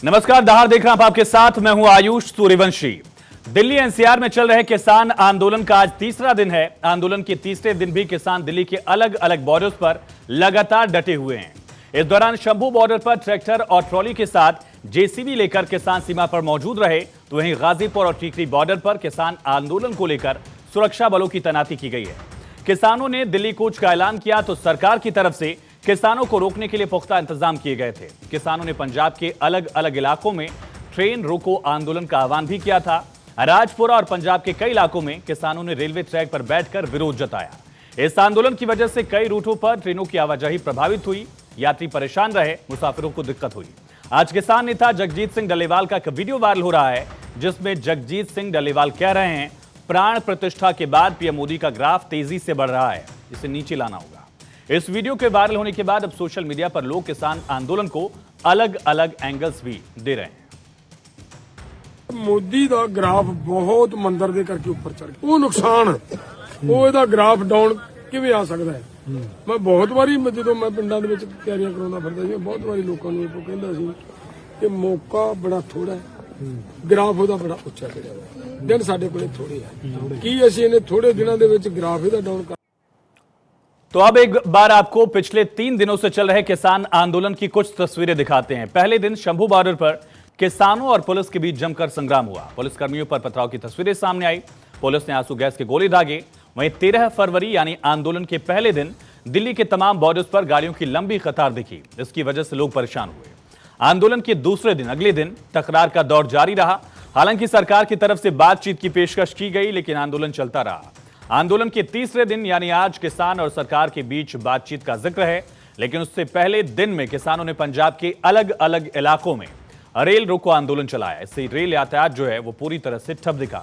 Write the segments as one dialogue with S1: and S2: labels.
S1: नमस्कार, दहाड़ देख रहे हैं आप, आपके साथ मैं हूं आयुष सूर्यवंशी। दिल्ली एनसीआर में चल रहे किसान आंदोलन का आज तीसरा दिन है। आंदोलन के तीसरे दिन भी किसान दिल्ली के अलग अलग बॉर्डर्स पर लगातार डटे हुए हैं। इस दौरान शंभू बॉर्डर पर ट्रैक्टर और ट्रॉली के साथ जेसीबी लेकर किसान सीमा पर मौजूद रहे, तो वहीं गाजीपुर और टीकरी बॉर्डर पर किसान आंदोलन को लेकर सुरक्षा बलों की तैनाती की गई है। किसानों ने दिल्ली कूच का ऐलान किया तो सरकार की तरफ से किसानों को रोकने के लिए पुख्ता इंतजाम किए गए थे। किसानों ने पंजाब के अलग अलग इलाकों में ट्रेन रोको आंदोलन का आह्वान भी किया था। राजपुरा और पंजाब के कई इलाकों में किसानों ने रेलवे ट्रैक पर बैठकर विरोध जताया। इस आंदोलन की वजह से कई रूटों पर ट्रेनों की आवाजाही प्रभावित हुई, यात्री परेशान रहे, मुसाफिरों को दिक्कत हुई। आज किसान नेता जगजीत सिंह डल्लेवाल का एक वीडियो वायरल हो रहा है, जिसमें जगजीत सिंह डल्लेवाल कह रहे हैं, प्राण प्रतिष्ठा के बाद पीएम मोदी का ग्राफ तेजी से बढ़ रहा है, इसे नीचे लाना होगा। इस वीडियो के वायरल होने के बाद अब सोशल मीडिया पर लोग किसान आंदोलन को अलग अलग एंगल्स भी दे रहे हैं।
S2: मोदी ਦਾ ਗ੍ਰਾਫ ਬਹੁਤ ਮੰਦਰ ਦੇ ਕਰਕੇ ਉੱਪਰ ਚੜ ਗਿਆ, ਉਹ ਨੁਕਸਾਨ ਉਹ ਇਹਦਾ ਗ੍ਰਾਫ ਡਾਊਨ ਕਿਵੇਂ ਆ ਸਕਦਾ ਹੈ। ਮੈਂ ਬਹੁਤ ਵਾਰੀ ਜਦੋਂ ਮੈਂ ਪਿੰਡਾਂ ਦੇ ਵਿੱਚ ਤਿਆਰੀਆਂ ਕਰਾਉਂਦਾ ਫਿਰਦਾ ਸੀ, ਬਹੁਤ ਵਾਰੀ ਲੋਕਾਂ ਨੂੰ ਇਹ ਕਹਿੰਦਾ ਸੀ ਕਿ ਮੌਕਾ ਬੜਾ ਥੋੜਾ ਹੈ, ਗ੍ਰਾਫ ਉਹਦਾ ਬੜਾ ਉੱਚਾ ਚੜਿਆ ਹੋਇਆ, ਦਿਨ ਸਾਡੇ ਕੋਲੇ ਥੋੜੇ ਆ, ਕੀ ਅਸੀਂ ਇਹਨੇ ਥੋੜੇ ਦਿਨਾਂ ਦੇ ਵਿੱਚ ਗ੍ਰਾਫ ਇਹਦਾ ਡਾਊਨ ਕਰ।
S1: तो अब एक बार आपको पिछले 3 दिनों से चल रहे किसान आंदोलन की कुछ तस्वीरें दिखाते हैं। पहले दिन शंभू बॉर्डर पर किसानों और पुलिस के बीच जमकर संग्राम हुआ। पुलिसकर्मियों पर पथराव की तस्वीरें सामने आई। पुलिस ने आंसू गैस के गोले दागे। वहीं 13 फरवरी यानी आंदोलन के पहले दिन दिल्ली के तमाम बॉर्डर्स पर गाड़ियों की लंबी कतार दिखी। इसकी वजह से लोग परेशान हुए। आंदोलन के दूसरे दिन अगले दिन तकरार का दौर जारी रहा। हालांकि सरकार की तरफ से बातचीत की पेशकश की गई, लेकिन आंदोलन चलता रहा। आंदोलन के तीसरे दिन यानी आज किसान और सरकार के बीच बातचीत का जिक्र है, लेकिन उससे पहले दिन में किसानों ने पंजाब के अलग अलग इलाकों में रेल रोको आंदोलन चलाया। इससे रेल यातायात जो है वो पूरी तरह से ठप दिखा।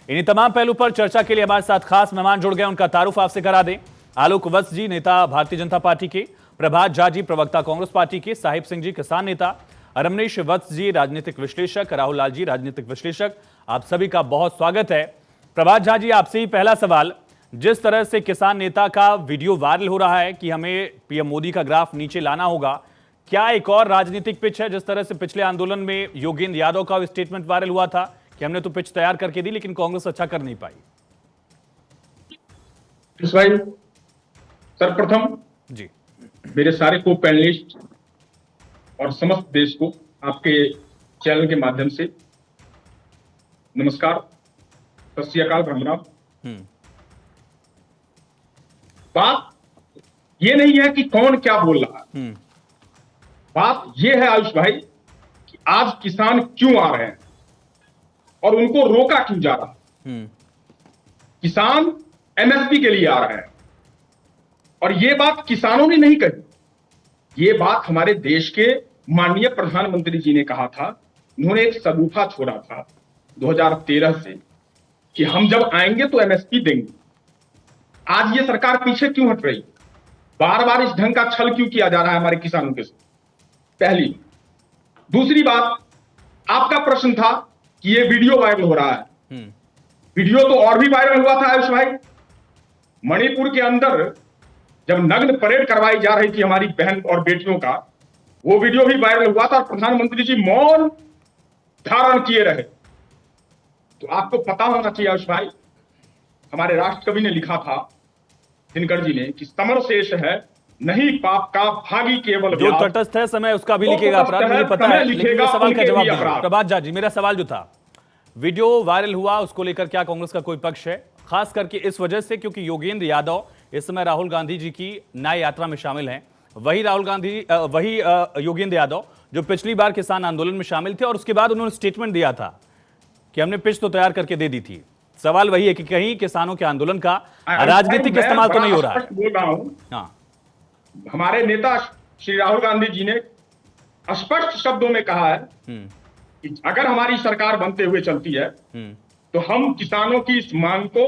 S1: इन्हीं तमाम पहलू पर चर्चा के लिए हमारे साथ खास मेहमान जुड़ गए। उनका तारुफ आपसे करा दें। आलोक वत्स जी, नेता भारतीय जनता पार्टी के, प्रभात झा जी, प्रवक्ता कांग्रेस पार्टी के, साहिब सिंह जी, किसान नेता, रमनेश वत्स जी, राजनीतिक विश्लेषक, राहुल लाल जी, राजनीतिक विश्लेषक, आप सभी का बहुत स्वागत है। प्रभात झा जी, आपसे ही पहला सवाल, जिस तरह से किसान नेता का वीडियो वायरल हो रहा है कि हमें पीएम मोदी का ग्राफ नीचे लाना होगा, क्या एक और राजनीतिक पिच है? जिस तरह से पिछले आंदोलन में योगेंद्र यादव का स्टेटमेंट वायरल हुआ था कि हमने तो पिच तैयार करके दी, लेकिन कांग्रेस अच्छा कर नहीं पाई।
S3: भाई, सर्वप्रथम जी मेरे सारे को पैनलिस्ट और समस्त देश को आपके चैनल के माध्यम से नमस्कार, सत श्री अकाल, राम राम। बात ये नहीं है कि कौन क्या बोल रहा है, बात ये है आयुष भाई कि आज किसान क्यों आ रहे हैं और उनको रोका क्यों जा रहा है। किसान एमएसपी के लिए आ रहे हैं और ये बात किसानों ने नहीं कही, ये बात हमारे देश के माननीय प्रधानमंत्री जी ने कहा था। उन्होंने एक सगुफा छोड़ा था 2013 से कि हम जब आएंगे तो एमएसपी देंगे। आज ये सरकार पीछे क्यों हट रही, बार बार इस ढंग का छल क्यों किया जा रहा है हमारे किसानों के साथ, पहली। दूसरी बात, आपका प्रश्न था कि ये वीडियो वायरल हो रहा है। वीडियो तो और भी वायरल हुआ था आयुष भाई। मणिपुर के अंदर जब नग्न परेड करवाई जा रही थी हमारी बहन और बेटियों का, वो वीडियो भी वायरल हुआ था और प्रधानमंत्री जी मौन धारण किए रहे। तो आपको पता होना चाहिए आयुष भाई, हमारे राष्ट्र कवि ने लिखा था, दिनकर जी ने, कि समर शेष है नहीं पाप का, भागी केवल
S1: जो तटस्थ है समय उसका भी लिखेगा अपराध, मुझे पता है, लेकिन ये सवाल का जवाब दीजिए। प्रभात झा जी, मेरा सवाल जो था, वीडियो वायरल हुआ, उसको लेकर क्या कांग्रेस का कोई पक्ष है? खास करके इस वजह से क्योंकि योगेंद्र यादव इस समय राहुल गांधी जी की न्याय यात्रा में शामिल हैं। वही योगेंद्र यादव जो पिछली बार किसान आंदोलन में शामिल थे और उसके बाद उन्होंने स्टेटमेंट दिया था कि हमने पिच तो तैयार करके दे दी थी। सवाल वही है कि कहीं किसानों के आंदोलन का राजनीतिक इस्तेमाल तो नहीं हो रहा है।
S3: बोल रहा हूं, हाँ, हमारे नेता श्री राहुल गांधी जी ने स्पष्ट शब्दों में कहा है कि अगर हमारी सरकार बनते हुए चलती है तो हम किसानों की इस मांग को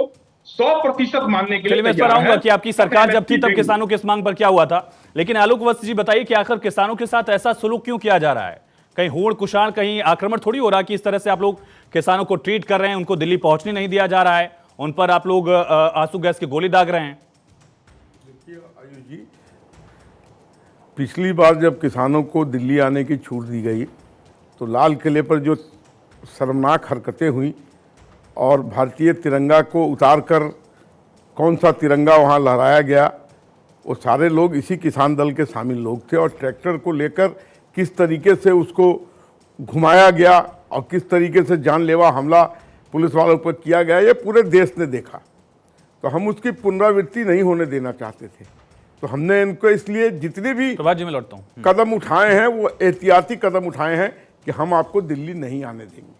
S3: 100% मानने के लिए
S1: तैयार हैं। कि आपकी सरकार जब थी तब किसानों की इस मांग पर क्या हुआ था, लेकिन आलोक वत्स जी बताइए कि आखिर किसानों के साथ ऐसा सुलूक क्यों किया जा रहा है? कहीं होड़ कुशाण, कहीं आक्रमण थोड़ी हो रहा कि इस तरह से आप लोग किसानों को ट्रीट कर रहे हैं, उनको दिल्ली पहुंचने नहीं दिया जा रहा है, उन पर आप लोग आंसू गैस के गोली दाग रहे हैं।
S4: देखिए आयुष जी, पिछली बार जब किसानों को दिल्ली आने की छूट दी गई तो लाल किले पर जो शर्मनाक हरकतें हुई और भारतीय तिरंगा को उतारकर कौन सा तिरंगा वहाँ लहराया गया, वो सारे लोग इसी किसान दल के शामिल लोग थे। और ट्रैक्टर को लेकर किस तरीके से उसको घुमाया गया और किस तरीके से जानलेवा हमला पुलिस वालों पर किया गया, ये पूरे देश ने देखा। तो हम उसकी पुनरावृत्ति नहीं होने देना चाहते थे। तो हमने इनको इसलिए जितने भी
S1: प्रभात जी मैं लौटता हूँ।
S4: कदम उठाए हैं वो एहतियाती कदम उठाए हैं कि हम आपको दिल्ली नहीं आने देंगे।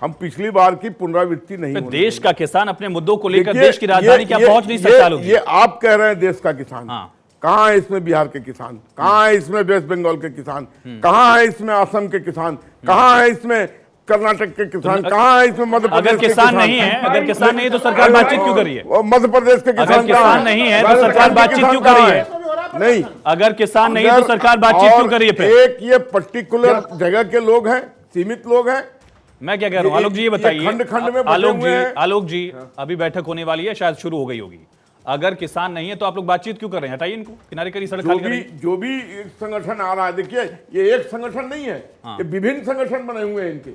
S4: हम पिछली बार की पुनरावृत्ति नहीं होने
S1: देश
S4: देंगे।
S1: का किसान अपने मुद्दों को लेकर
S4: देखिए,
S1: देश की राजधानी क्या पहुंच नहीं सकता लोग।
S4: ये आप कह रहे हैं देश का किसान,
S1: हाँ।
S4: कहाँ है इसमें बिहार के किसान, कहाँ है इसमें वेस्ट बंगाल के किसान, कहाँ है इसमें असम के किसान, कहाँ है इसमें कर्नाटक के किसान, कहाँ है इसमें मध्य प्रदेश
S1: अगर
S4: के
S1: किसान नहीं है, अगर किसान नहीं है तो सरकार बातचीत क्यों कर रही है?
S4: और मध्य प्रदेश के
S1: अगर
S4: किसान कहाँ
S1: किसान नहीं है तो सरकार बातचीत क्यों कर रही है?
S4: नहीं,
S1: अगर किसान नहीं है तो सरकार बातचीत क्यों कर रही है फिर?
S4: एक ये पर्टिकुलर जगह के लोग हैं, सीमित लोग हैं।
S1: मैं क्या कह रहा हूँ, आलोक जी ये बताइए।
S4: खंड में
S1: आलोक जी अभी बैठक होने वाली है, शायद शुरू हो गई होगी। अगर किसान नहीं है तो आप लोग बातचीत क्यों कर रहे हैं? हटाइए इनको, किनारे करिए, सड़क खाली करिए।
S4: जो भी एक संगठन आ रहा है, देखिए ये एक संगठन नहीं है, ये विभिन्न संगठन बने हुए हैं इनके।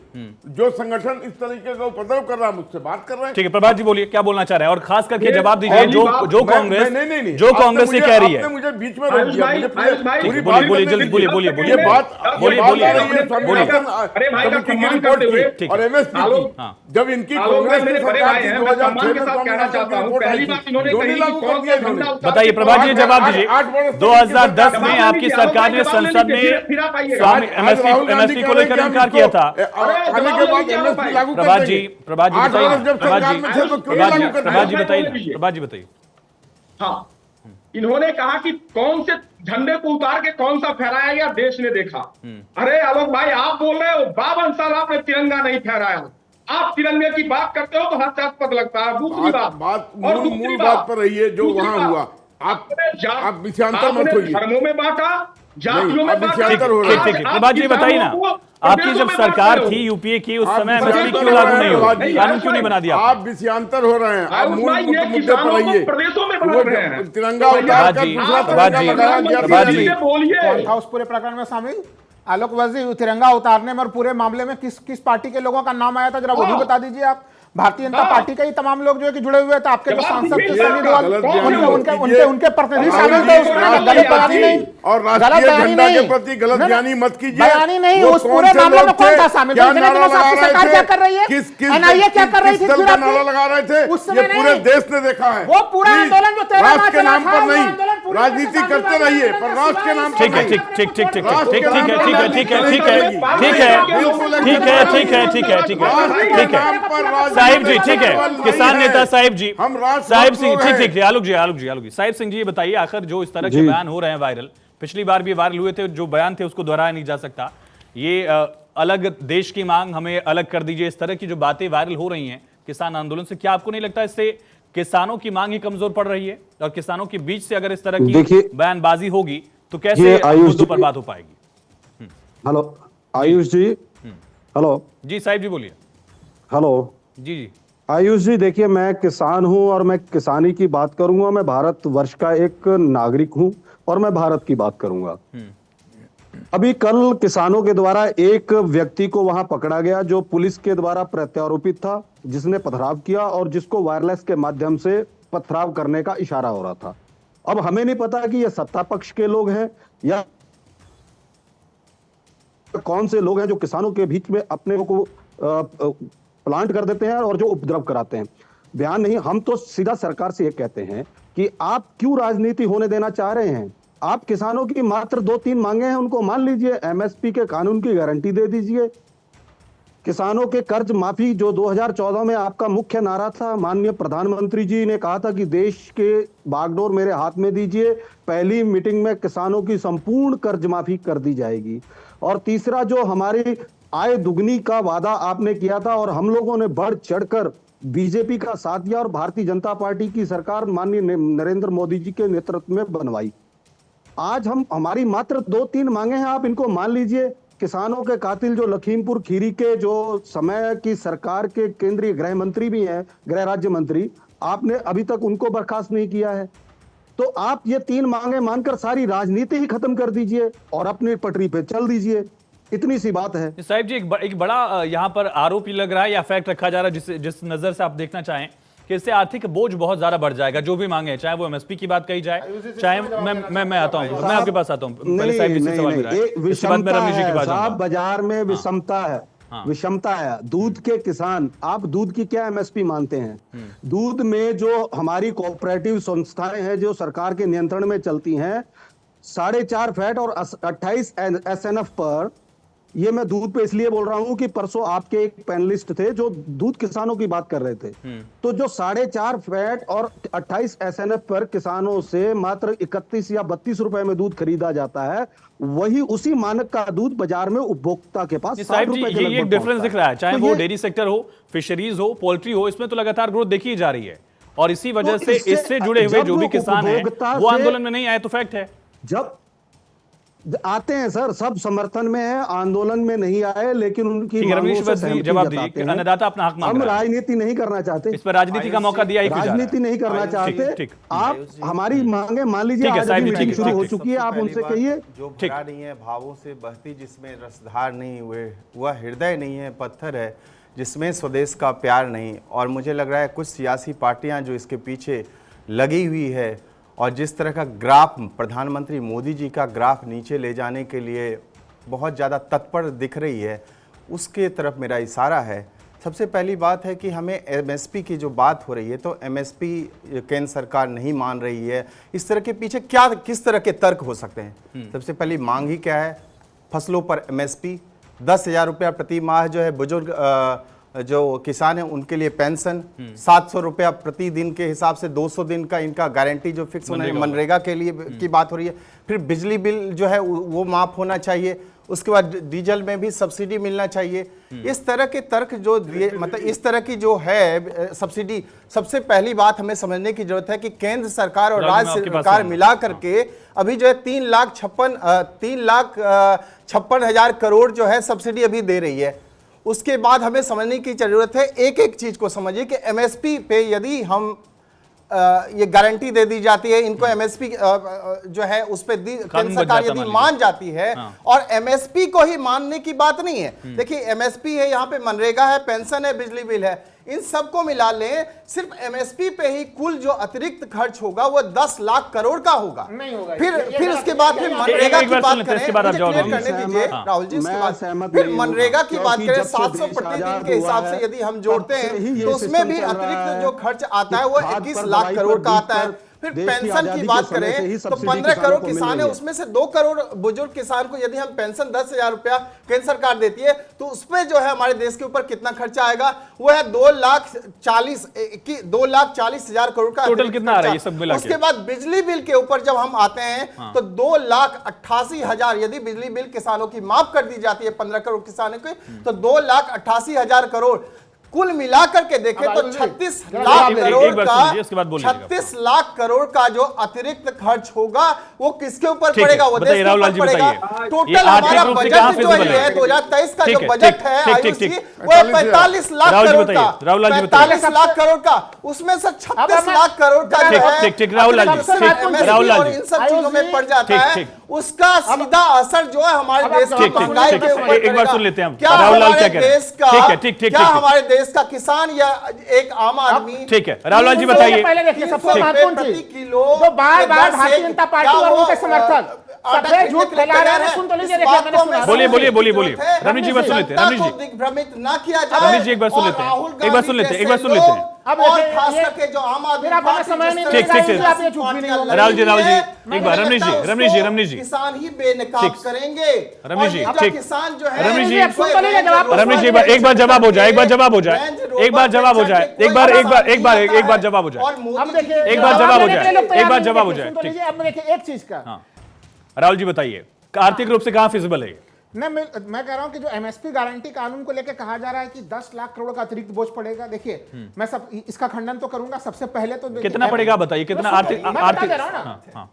S4: जो संगठन इस तरीके का उपद्रव कर रहा है मुझसे बात कर रहे हैं।
S1: ठीक है, प्रभात जी बोलिए क्या बोलना चाह रहे हैं, और खास करके जवाब दीजिए जो कांग्रेस
S4: नहीं,
S1: जो कांग्रेस ये कह रही है।
S4: मुझे बीच में रोक दिया, मुझे पूरी
S1: बोलिए,
S4: बात
S1: बोलिए,
S4: करने
S1: जल्दी बोलिए, बोलिए,
S4: दीजिए। ये बात
S1: बोलिए,
S4: बात
S1: बोलिए,
S4: आ रही है
S1: बोलिए।
S3: अरे भाई का
S4: कमेटी की
S3: सम्मान
S4: रिपोर्ट
S3: करते हुए,
S4: की और एमएसपी की।
S1: हाँ।
S4: जब इनकी
S3: आलोक
S4: कांग्रेस
S3: भाई मेरे
S4: की
S3: बड़े
S4: सरकार
S3: भाई
S4: थी
S3: हैं, मैं सम्मान
S4: 2006
S3: के
S4: में
S3: साथ कहना चाहता हूं, पहली बात इन्होंने
S4: जो
S3: कही
S4: लागू
S3: कि
S4: कर
S3: कौन
S4: दिया
S3: सा
S4: इन्होंने।
S3: झंडा
S1: बताइए प्रभात जी जवाब दीजिए। 2010 में
S3: जवाब
S1: आपकी
S3: नहीं
S1: सरकार ने
S3: दिया,
S1: संसद में
S3: फिर आप आइएगा।
S1: स्वामी
S4: आज राहुल गांधी
S1: एमएसपी
S4: कह
S1: को
S4: रहे हैं
S1: लेकर
S4: कि हम
S1: इनकार किया
S4: इसको,
S1: था।
S4: आने के बाद एमएसपी लागू कर
S1: प्रभात
S4: देंगे।
S1: जी बताइए,
S4: 8 वर्ष जब
S1: प्रभात
S4: सरकार
S1: जी
S4: में थे तो क्यों नहीं लागू कर
S1: प्रभात जी
S4: दिया?
S1: बताइए, प्रभात जी बताइए।
S3: हाँ, इन्होंने कहा कि कौन से झंडे को उतार के कौन सा फहराया गया देश ने देखा। अरे आलोक भाई आप बोल रहे हो 52 साल आपने तिरंगा नहीं फहराया, आप तिरंगे की बात करते हो तो हास्यास्पद लगता है। दूसरी बात
S4: मूल बात पर रही है जो वहां हुआ। आप विषयांतर मत होइए।
S3: धर्मों में बांटा, जातियों में बांटा।
S4: विषयांतर हो रहा है।
S1: ठीक है, प्रभात जी बताइए ना, आपकी जब सरकार थी यूपीए की, उस समय एमएसपी क्यों लागू नहीं हुआ, कानून क्यों नहीं बना दिया?
S4: आप विषयांतर हो रहे हैं, आप मूल मुद्दे पर रहिए।
S3: प्रदेशों में बना रहे हैं।
S4: तिरंगा उतार कर दूसरा तिरंगा लगाया गया।
S3: बोलिए
S5: था उस पूरे प्रकरण में शामिल आलोक वजी, तिरंगा उतारने में और पूरे मामले में किस पार्टी के लोगों का नाम आया था, जरा वो भी बता दीजिए आप। भारतीय जनता पार्टी के ही तमाम लोग जो है कि जुड़े हुए थे, आपके जो सांसद थे सनी देओल, उनके प्रतिनिधि शामिल थे उसमें। गलत बयानी नहीं
S4: और राष्ट्रीय झंडा के प्रति गलत बयानी मत कीजिए।
S5: बयानी नहीं, उस पूरे मामले में कौन था शामिल? सरकार क्या कर रही है, एनआईए क्या कर रही थी?
S4: नारा लगा रहे थे, ये पूरे देश ने देखा है।
S5: वो पूरा आंदोलन जो
S4: राष्ट्र के नाम पर नहीं, राजनीति करते रहिए पर राष्ट्र के नाम पर
S1: ठीक है,
S4: नहीं।
S1: ठीक ठीक ठीक ठीक ठीक ठीक है, ठीक है, ठीक है, ठीक है, ठीक है, ठीक है, ठीक है, ठीक है, ठीक है, ठीक है साहिब जी, ठीक है, किसान नेता साहिब जी, साहिब सिंह, ठीक ठीक, आलोक जी, आलोक जी, आलोक जी, साहिब सिंह जी ये बताइए, आखिर जो इस तरह के बयान हो रहे हैं वायरल, पिछली बार भी वायरल हुए थे, जो बयान थे उसको दोहराया नहीं जा सकता, ये अलग देश की मांग, हमें अलग कर दीजिए, इस तरह की जो बातें वायरल हो रही हैं किसान आंदोलन से, क्या आपको नहीं लगता इससे किसानों की मांग ही कमजोर पड़ रही है? और किसानों के बीच से अगर इस तरह की बयानबाजी होगी तो कैसे मुद्दों पर बात हो पाएगी?
S6: हेलो आयुष जी, हेलो
S1: जी साहिब जी बोलिए।
S6: हेलो
S1: जी जी
S6: आयुष जी, देखिए मैं किसान हूं और मैं किसानी की बात करूंगा। मैं भारतवर्ष का एक नागरिक हूं और मैं भारत की बात करूंगा। अभी कल किसानों के द्वारा एक व्यक्ति को वहां पकड़ा गया जो पुलिस के द्वारा प्रत्यारोपित था, जिसने पथराव किया और जिसको वायरलेस के माध्यम से पथराव करने का इशारा हो रहा था। अब हमें नहीं पता कि ये सत्ता पक्ष के लोग हैं या कौन से लोग हैं जो किसानों के बीच में अपने को प्लांट कर देते हैं और जो उपद्रव कराते हैं। बयान नहीं, हम तो सीधा सरकार से ये कहते हैं कि आप क्यों राजनीति होने देना चाह रहे हैं? आप किसानों की मात्र 2-3 मांगे हैं, उनको मान लीजिए, एमएसपी के कानून की गारंटी दे दीजिए, किसानों के कर्ज माफी जो 2014 में आपका मुख्य नारा था, माननीय प्रधानमंत्री जी ने कहा था कि देश के बागडोर मेरे हाथ में दीजिए, पहली मीटिंग में किसानों की संपूर्ण कर्ज माफी कर दी जाएगी। और तीसरा, जो हमारी आय दुगनी का वादा आपने किया था और हम लोगों ने बढ़ चढ़कर बीजेपी का साथ दिया और भारतीय जनता पार्टी की सरकार माननीय नरेंद्र मोदी जी के नेतृत्व में बनवाई। आज हम हमारी मात्र 2-3 मांगे हैं, आप इनको मान लीजिए। किसानों के कातिल जो लखीमपुर खीरी के जो समय की सरकार के केंद्रीय गृह मंत्री भी हैं, गृह राज्य मंत्री, आपने अभी तक उनको बर्खास्त नहीं किया है। तो आप ये 3 मांगे मानकर सारी राजनीति ही खत्म कर दीजिए और अपनी पटरी पे चल दीजिए। इतनी सी बात है।
S1: साहिब जी, एक बड़ा यहाँ पर आरोप लग रहा है या फैक्ट रखा जा रहा है, जिस नजर से आप देखना चाहें कि इससे आर्थिक बोझ बहुत ज्यादा बढ़ जाएगा, जो भी मांगे, चाहे वो एमएसपी की बात कही जाए, चाहे मैं आता हूं, मैं आपके पास आता हूं, पहले साहिब जी से सवाल मेरा है, इसके बाद मैं रमेश जी के पास
S6: साहब,
S1: जाऊंगा।
S6: बाजार में विषमता है, विषमता है। दूध के किसान, आप दूध की क्या एमएसपी मानते हैं? दूध में जो हमारी कोऑपरेटिव संस्थाएं हैं जो सरकार के नियंत्रण में चलती हैं, 4.5 फैट और 28 एसएनएफ पर, ये मैं दूध पे इसलिए बोल रहा हूं कि परसों आपके एक पैनलिस्ट थे जो दूध किसानों की बात कर रहे थे, तो जो 4.5 फैट और 28 एसएनएफ पर किसानों से मात्र 31 या 32 रुपए में दूध खरीदा जाता है, वही उसी मानक का दूध बाजार में उपभोक्ता के पास 60 रुपए के
S1: ये एक डिफरेंस दिख रहा है, चाहे वो डेयरी सेक्टर हो, फिशरीज हो, पोल्ट्री हो, इसमें तो लगातार ग्रोथ देखी जा रही है, और इसी वजह से इससे जुड़े हुए जो भी किसान हैं वो आंदोलन में नहीं आए, तो फैक्ट है।
S6: जब आते हैं सर, सब समर्थन में है, आंदोलन में नहीं आए, लेकिन उनकी
S1: जवाब दीजिए, अन्नदाता अपना हक मांग
S6: हम
S1: रहा है।
S6: राजनीति नहीं करना चाहते,
S1: इस पर राजनीति का मौका दिया ही क्यों जा रहा है?
S6: राजनीति नहीं करना चाहते आप, हमारी मांगे मान लीजिए
S1: ठीक है,
S6: आज
S1: साहिब जी,
S6: मीटिंग
S1: ठीक है,
S6: शुरू हो
S1: ठीक
S6: चुकी है, आप उनसे कहिए
S7: जो भरा नहीं है भावों से बहती, जिसमें रसधार नहीं हुए, वह हृदय नहीं है, पत्थर है जिसमें स्वदेश का प्यार नहीं। और मुझे लग रहा है कुछ सियासी पार्टियां जो इसके पीछे लगी हुई है, और जिस तरह का ग्राफ प्रधानमंत्री मोदी जी का ग्राफ नीचे ले जाने के लिए बहुत ज़्यादा तत्पर दिख रही है, उसके तरफ मेरा इशारा है। सबसे पहली बात है कि हमें एमएसपी की जो बात हो रही है, तो एमएसपी केंद्र सरकार नहीं मान रही है, इस तरह के पीछे क्या किस तरह के तर्क हो सकते हैं? सबसे पहली मांग ही क्या है? फसलों पर एमएसपी, 10,000 रुपया प्रति माह जो है बुजुर्ग जो किसान है उनके लिए पेंशन, 700 रुपया प्रति दिन के हिसाब से 200 दिन का इनका गारंटी जो फिक्स होना है, मनरेगा के लिए की बात हो रही है। फिर बिजली बिल जो है वो माफ होना चाहिए, उसके बाद डीजल में भी सब्सिडी मिलना चाहिए। इस तरह के तर्क जो दिए, मतलब इस तरह की जो है सब्सिडी, सबसे पहली बात हमें समझने की जरूरत है कि केंद्र सरकार और राज्य सरकार मिला करके अभी जो है 3,56,000 करोड़ जो है सब्सिडी अभी दे रही है। उसके बाद हमें समझने की जरूरत है, एक एक चीज को समझिए कि एमएसपी पे यदि हम ये गारंटी दे दी जाती है, इनको एमएसपी जो है उस पे केंद्र सरकार यदि मान जाती है, और एमएसपी को ही मानने की बात नहीं है। देखिए एमएसपी है, यहाँ पे मनरेगा है, पेंशन है, बिजली बिल है, इन सबको मिला लें, सिर्फ एमएसपी पे ही कुल जो अतिरिक्त खर्च होगा वो 10 लाख करोड़ का होगा।
S5: नहीं होगा।
S7: फिर उसके बाद फिर मनरेगा की बात करें,
S1: इसके बाद आप जवाब
S7: करने दीजिए राहुल जी, उसके बाद फिर मनरेगा की बात करें, 700 प्रतिदिन के हिसाब से यदि हम जोड़ते हैं तो उसमें भी अतिरिक्त जो खर्च आता है वो 21 लाख करोड़ का आता है। फिर पेंशन की बात करें तो 15 करोड़ किसान है, उसमें से 2 करोड़ बुजुर्ग किसान को यदि हम पेंशन 10,000 रुपया केंद्र सरकार देती है, तो उसमें जो है हमारे देश के ऊपर कितना खर्चा आएगा? वो है 2,40,000 करोड़ का
S1: टोटल कितना आ रहा है ये सब मिला के?
S7: उसके बाद बिजली बिल के ऊपर जब हम आते हैं तो 2,88,000, यदि बिजली बिल किसानों की माफ कर दी जाती है 15 करोड़ किसानों की, तो 2,88,000 करोड़ कुल मिलाकर के देखें तो 36 लाख करोड़ का 36 लाख करोड़ का जो अतिरिक्त खर्च होगा वो किसके ऊपर पड़ेगा? वो देश के ऊपर पड़ेगा। टोटल हमारा बजट जो है 2023 का जो बजट है आयुष जी, वो 45 लाख करोड़ का, 45 लाख करोड़ का, उसमें से 36 लाख करोड़ का जो है इन सब चीजों में पड़ जाता है। उसका सीधा असर जो है हमारे देश की महंगाई के ऊपर
S1: एक बार सुन लेते हैं,
S7: क्या हमारे देश का, क्या हमारे देश का किसान या एक आम आदमी,
S1: ठीक है राहुल जी बताइए,
S5: पहले देखिए सबसे महत्वपूर्ण चीज
S7: किलो
S5: जो बार-बार भारतीय जनता पार्टी और उनके समर्थक सफेद झूठ फैला रहे हैं, सुन तो लीजिए, देखिए मैंने सुना।
S1: बोलिए रमेश जी बात सुन लेते हैं, रमेश जी
S7: दिग्भ्रमित ना किया जाए,
S1: रमेश जी एक बार सुन लेते हैं, एक बार सुन लेते हैं
S5: अब
S7: और खास करके जो आम आदमी
S5: हमें समय नहीं
S1: ठीक
S5: आप ये झूठ भी नहीं होगा।
S1: राहुल जी एक बार रमेश जी
S7: किसान ही बेनकाब करेंगे।
S1: रमेश जी
S7: ठीक, किसान जो है
S1: रमेश जी
S5: रमेश जी
S1: एक बार जवाब हो जाए, एक बार जवाब हो जाए, एक बार जवाब हो जाए, एक बार जवाब हो जाए,
S7: और
S5: अब देखिए
S1: एक बार जवाब हो जाए, एक बार जवाब हो जाए।
S5: सुन तो लीजिए, अब देखिए एक चीज का,
S1: राहुल जी बताइए आर्थिक रूप से कहां फिजिबल है?
S5: मैं कह रहा हूं कि जो एमएसपी गारंटी कानून को लेकर कहा जा रहा है कि 10 लाख करोड़ का अतिरिक्त बोझ पड़ेगा, देखिए मैं सब इसका खंडन तो करूंगा। सबसे पहले तो
S1: कितना पड़ेगा बताइए, कितना आर्थिक